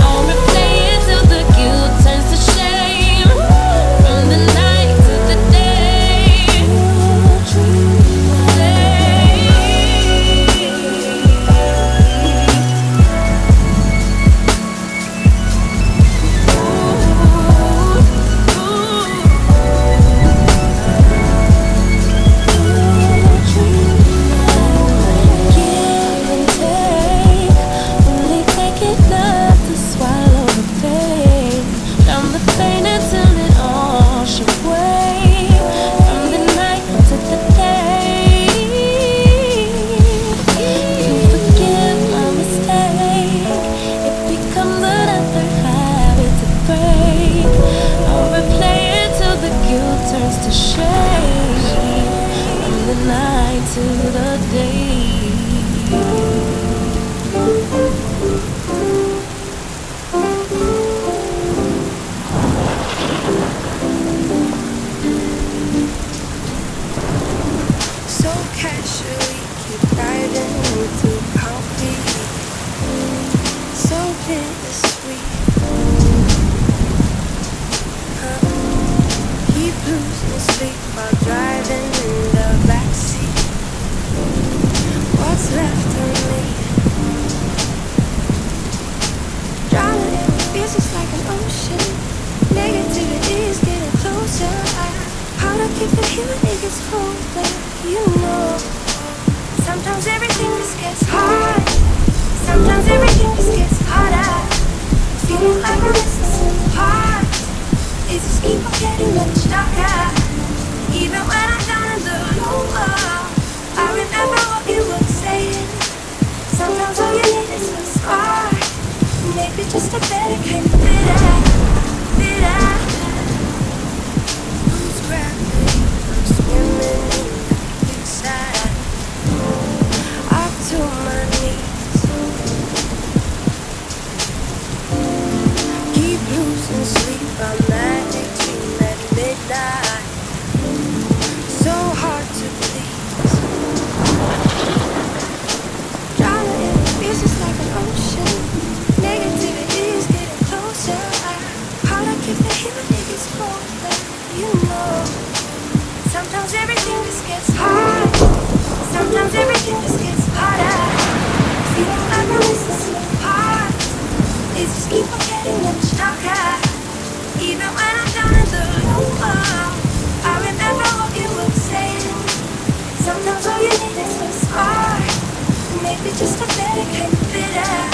I'll replay it till the guilt turns to shame. to the day. So casually keep riding through concrete, so bittersweet. Keep losing sleep while driving in the backseat. What's left of me? Drowning in fears, it's like an ocean. Negativity is getting closer. How to keep it here when it gets colder, you know. Sometimes everything just gets hard. Sometimes everything just gets harder. Feeling like I'm missing some part. It just keeps on getting much darker. Even when I'm down in the lower, I remember what you were saying. Sometimes all you need is a spark. Maybe just a better kind of bitter. Who's gravity? I'm swimming in the big side. Up to my knees. Keep losing sleep. I'm magic dream at midnight. So hard to please. Drowning in fears is like an ocean. Negativity is getting closer. How to keep the heat when it gets colder, you know. Sometimes everything just gets hard. Sometimes everything just gets harder. Feeling like I'm missing some part. It just keeps on getting much darker. Even when I'm down in the lower, I remember what you were saying. Sometimes all you need is a spark. Maybe just a better kind of bitter.